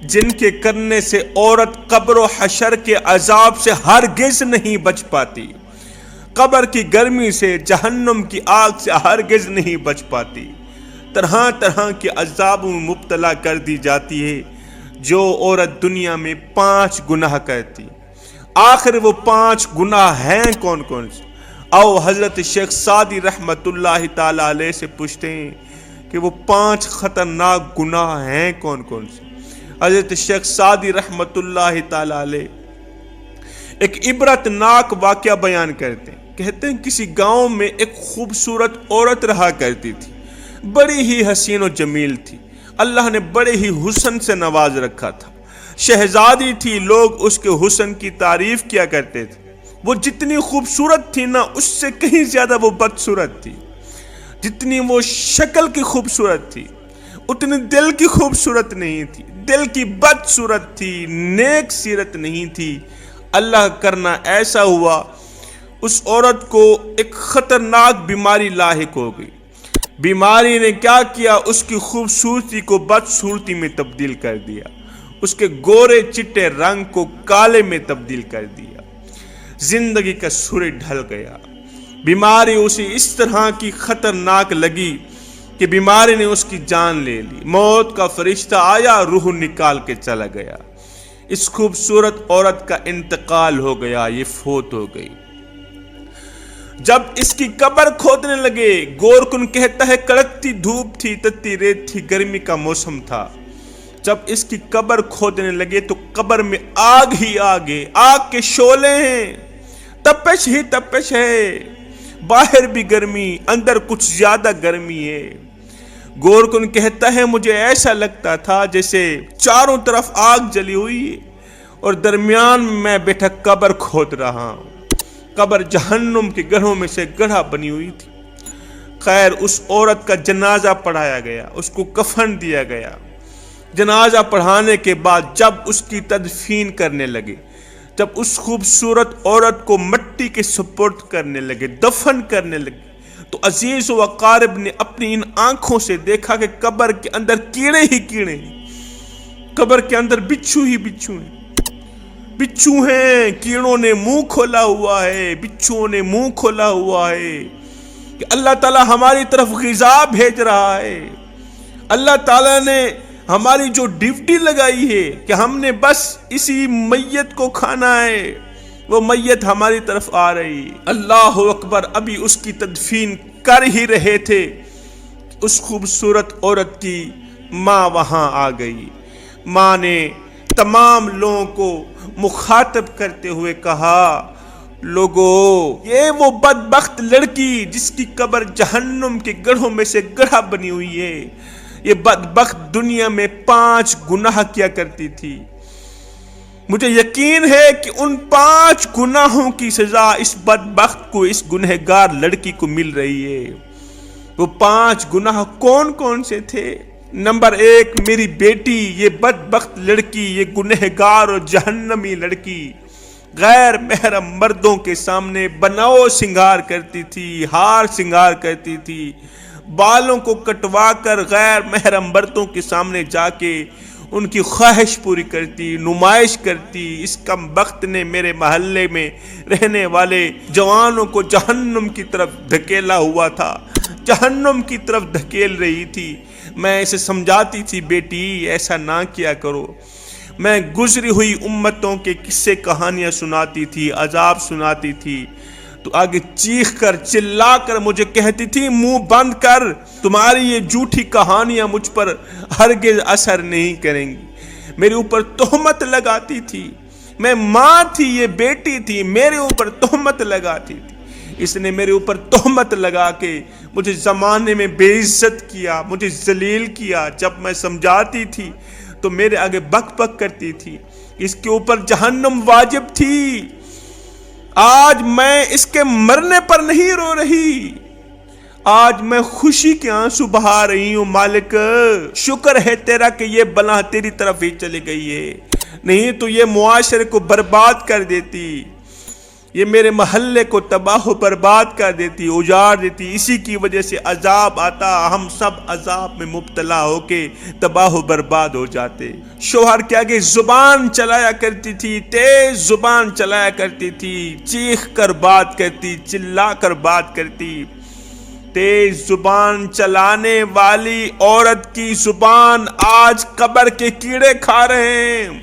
جن کے کرنے سے عورت قبر و حشر کے عذاب سے ہرگز نہیں بچ پاتی، قبر کی گرمی سے، جہنم کی آگ سے ہرگز نہیں بچ پاتی، طرح طرح کے عذابوں میں مبتلا کر دی جاتی ہے۔ جو عورت دنیا میں 5 گناہ کرتی، آخر وہ 5 گناہ ہیں کون کون سے؟ آؤ حضرت شیخ سعدی رحمت اللہ تعالی علیہ سے پوچھتے ہیں کہ وہ 5 خطرناک گناہ ہیں کون کون سے۔ حضرت شیخ سعدی رحمت اللہ تعالی علیہ ایک عبرت ناک واقعہ بیان کرتے ہیں۔ کہتے ہیں کسی گاؤں میں ایک خوبصورت عورت رہا کرتی تھی، بڑی ہی حسین و جمیل تھی، اللہ نے بڑے ہی حسن سے نواز رکھا تھا، شہزادی تھی، لوگ اس کے حسن کی تعریف کیا کرتے تھے۔ وہ جتنی خوبصورت تھی نا، اس سے کہیں زیادہ وہ بدصورت تھی۔ جتنی وہ شکل کی خوبصورت تھی، اتنی دل کی خوبصورت نہیں تھی، دل کی بدصورت تھی، نیک سیرت نہیں تھی۔ اللہ کرنا ایسا ہوا اس عورت کو ایک خطرناک بیماری لاحق ہو گئی۔ بیماری نے کیا کیا؟ اس کی خوبصورتی کو بدصورتی میں تبدیل کر دیا، اس کے گورے چٹے رنگ کو کالے میں تبدیل کر دیا، زندگی کا سورج ڈھل گیا۔ بیماری اسے اس طرح کی خطرناک لگی کہ بیماری نے اس کی جان لے لی، موت کا فرشتہ آیا، روح نکال کے چلا گیا۔ اس خوبصورت عورت کا انتقال ہو گیا، یہ فوت ہو گئی۔ جب اس کی قبر کھودنے لگے، گورکن کہتا ہے کڑکتی دھوپ تھی، تتی ریت تھی، گرمی کا موسم تھا۔ جب اس کی قبر کھودنے لگے تو قبر میں آگ ہی آگ ہے، آگ کے شعلے ہیں، تپش ہی تپش ہے، باہر بھی گرمی، اندر کچھ زیادہ گرمی ہے۔ گورکن کہتا ہے مجھے ایسا لگتا تھا جیسے چاروں طرف آگ جلی ہوئی ہے اور درمیان میں بیٹھا قبر کھود رہا ہوں۔ قبر جہنم کے گڑھوں میں سے گڑھا بنی ہوئی تھی۔ خیر، اس عورت کا جنازہ پڑھایا گیا، اس کو کفن دیا گیا۔ جنازہ پڑھانے کے بعد جب اس کی تدفین کرنے لگے، جب اس خوبصورت عورت کو مٹی کے سپرد کرنے لگے، دفن کرنے لگے، تو عزیز و اقارب نے اپنی ان آنکھوں سے دیکھا کہ قبر کے اندر کیڑے ہی کیڑے ہیں، قبر کے اندر بچھو ہی بچھو ہیں، بچھو ہیں، کیڑوں نے منہ کھولا ہوا ہے، بچھوؤں نے منہ کھولا ہوا ہے کہ اللہ تعالیٰ ہماری طرف غذا بھیج رہا ہے۔ اللہ تعالیٰ نے ہماری جو ڈیوٹی لگائی ہے کہ ہم نے بس اسی میت کو کھانا ہے، وہ میت ہماری طرف آ رہی۔ اللہ اکبر! ابھی اس کی تدفین کر ہی رہے تھے، اس خوبصورت عورت کی ماں وہاں آ گئی۔ ماں نے تمام لوگوں کو مخاطب کرتے ہوئے کہا، لوگو، یہ وہ بدبخت لڑکی جس کی قبر جہنم کے گڑھوں میں سے گڑھا بنی ہوئی ہے، یہ بدبخت دنیا میں 5 گناہ کیا کرتی تھی۔ مجھے یقین ہے کہ ان 5 گناہوں کی سزا اس بدبخت کو، اس گنہگار لڑکی کو مل رہی ہے۔ وہ 5 گناہ کون کون سے تھے؟ نمبر 1، میری بیٹی، یہ بدبخت لڑکی، یہ گنہگار اور جہنمی لڑکی غیر محرم مردوں کے سامنے بناؤ سنگار کرتی تھی، ہار سنگار کرتی تھی، بالوں کو کٹوا کر غیر محرم مردوں کے سامنے جا کے ان کی خواہش پوری کرتی، نمائش کرتی۔ اس کم بخت نے میرے محلے میں رہنے والے جوانوں کو جہنم کی طرف دھکیلا ہوا تھا، جہنم کی طرف دھکیل رہی تھی۔ میں اسے سمجھاتی تھی، بیٹی ایسا نہ کیا کرو۔ میں گزری ہوئی امتوں کے قصے کہانیاں سناتی تھی، عذاب سناتی تھی، تو آگے چیخ کر چلا کر مجھے کہتی تھی، منہ بند کر، تمہاری یہ جھوٹی کہانیاں مجھ پر ہرگز اثر نہیں کریں گی۔ میرے اوپر تہمت لگاتی تھی، میں ماں تھی، یہ بیٹی تھی، میرے اوپر تہمت لگاتی تھی۔ اس نے میرے اوپر تہمت لگا کے مجھے زمانے میں بے عزت کیا، مجھے ذلیل کیا۔ جب میں سمجھاتی تھی تو میرے آگے بک بک کرتی تھی، اس کے اوپر جہنم واجب تھی۔ آج میں اس کے مرنے پر نہیں رو رہی، آج میں خوشی کے آنسو بہا رہی ہوں۔ مالک، شکر ہے تیرا کہ یہ بلا تیری طرف ہی چلی گئی ہے، نہیں تو یہ معاشرے کو برباد کر دیتی۔ یہ میرے محلے کو تباہ و برباد کر دیتی، اجاڑ دیتی، اسی کی وجہ سے عذاب آتا، ہم سب عذاب میں مبتلا ہو کے تباہ و برباد ہو جاتے۔ شوہر کے آگے زبان چلایا کرتی تھی، تیز زبان چلایا کرتی تھی، چیخ کر بات کرتی، چلا کر بات کرتی۔ تیز زبان چلانے والی عورت کی زبان آج قبر کے کیڑے کھا رہے ہیں،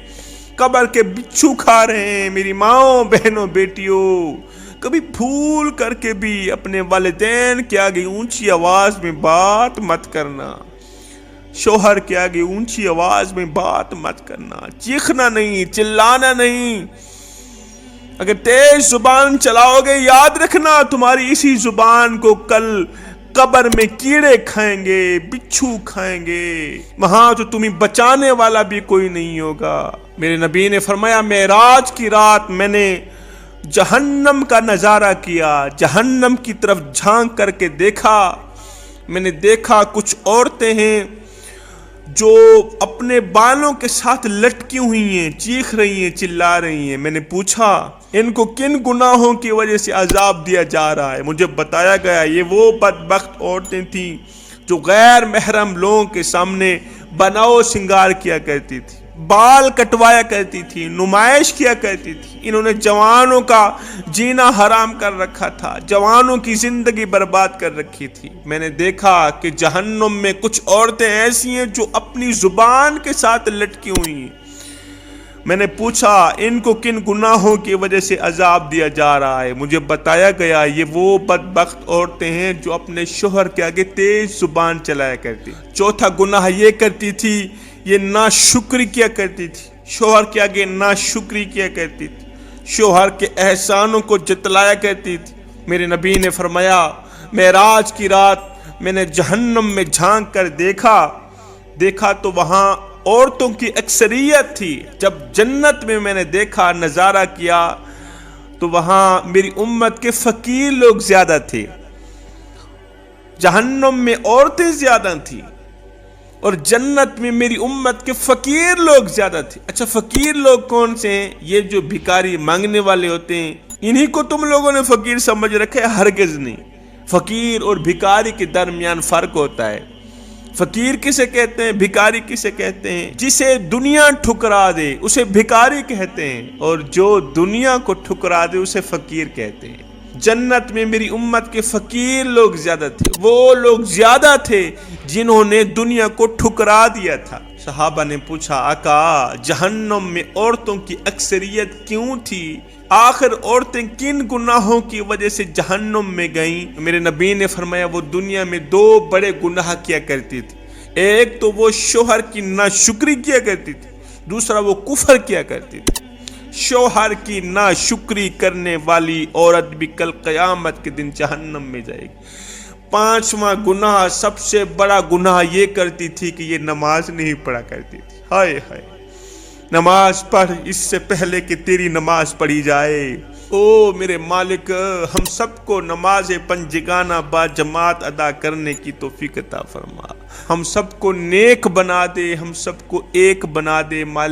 قبر کے بچھو کھا رہے ہیں۔ میری ماؤں، بہنوں، بیٹیوں، کبھی بھول کر کے بھی اپنے والدین کے آگے اونچی آواز میں بات مت کرنا، شوہر کے آگے اونچی آواز میں بات مت کرنا، چیخنا نہیں، چلانا نہیں۔ اگر تیز زبان چلاؤ گے، یاد رکھنا تمہاری اسی زبان کو کل قبر میں کیڑے کھائیں گے، بچھو کھائیں گے، وہاں تو تمہیں بچانے والا بھی کوئی نہیں ہوگا۔ میرے نبی نے فرمایا، معراج کی رات میں نے جہنم کا نظارہ کیا، جہنم کی طرف جھانک کر کے دیکھا، میں نے دیکھا کچھ عورتیں ہیں جو اپنے بالوں کے ساتھ لٹکی ہوئی ہیں، چیخ رہی ہیں، چلا رہی ہیں۔ میں نے پوچھا ان کو کن گناہوں کی وجہ سے عذاب دیا جا رہا ہے؟ مجھے بتایا گیا یہ وہ بدبخت عورتیں تھیں جو غیر محرم لوگوں کے سامنے بناؤ سنگار کیا کرتی تھی، بال کٹوایا کرتی تھی، نمائش کیا کرتی تھی۔ انہوں نے جوانوں کا جینا حرام کر رکھا تھا، جوانوں کی زندگی برباد کر رکھی تھی۔ میں نے دیکھا کہ جہنم میں کچھ عورتیں ایسی ہیں جو اپنی زبان کے ساتھ لٹکی ہوئی ہیں۔ میں نے پوچھا ان کو کن گناہوں کی وجہ سے عذاب دیا جا رہا ہے؟ مجھے بتایا گیا یہ وہ بدبخت عورتیں ہیں جو اپنے شوہر کے آگے تیز زبان چلایا کرتی۔ چوتھا گناہ یہ کرتی تھی، یہ ناشکری کیا کرتی تھی، شوہر کے آگے ناشکری کیا کرتی تھی، شوہر کے احسانوں کو جتلایا کرتی تھی۔ میرے نبی نے فرمایا، معراج کی رات میں نے جہنم میں جھانک کر دیکھا تو وہاں عورتوں کی اکثریت تھی۔ جب جنت میں نے دیکھا، نظارہ کیا، تو وہاں میری امت کے فقیر لوگ زیادہ تھے، جہنم میں عورتیں زیادہ تھیں اور جنت میں میری امت کے فقیر لوگ زیادہ تھے۔ اچھا، فقیر لوگ کون سے ہیں؟ یہ جو بھکاری مانگنے والے ہوتے ہیں، انہی کو تم لوگوں نے فقیر سمجھ رکھے؟ ہرگز نہیں۔ فقیر اور بھکاری کے درمیان فرق ہوتا ہے۔ فقیر کسے کہتے ہیں، بھکاری کسے کہتے ہیں؟ جسے دنیا ٹھکرا دے اسے بھکاری کہتے ہیں، اور جو دنیا کو ٹھکرا دے اسے فقیر کہتے ہیں۔ جنت میں میری امت کے فقیر لوگ زیادہ تھے، وہ لوگ زیادہ تھے جنہوں نے دنیا کو ٹھکرا دیا تھا۔ صحابہ نے پوچھا، آقا جہنم میں عورتوں کی اکثریت کیوں تھی؟ آخر عورتیں کن گناہوں کی وجہ سے جہنم میں گئیں؟ میرے نبی نے فرمایا، وہ دنیا میں دو بڑے گناہ کیا کرتی تھی۔ ایک تو وہ شوہر کی ناشکری کیا کرتی تھی، دوسرا وہ کفر کیا کرتی تھی۔ شوہر کی ناشکری کرنے والی عورت بھی کل قیامت کے دن جہنم میں جائے گی۔ پانچواں گناہ، سب سے بڑا گناہ یہ کرتی تھی کہ یہ نماز نہیں پڑھا کرتی تھی۔ ہائے ہائے، نماز پڑھ اس سے پہلے کہ تیری نماز پڑھی جائے۔ او میرے مالک، ہم سب کو نماز پنجگانہ با جماعت ادا کرنے کی توفیق عطا فرما، ہم سب کو نیک بنا دے، ہم سب کو ایک بنا دے مالک۔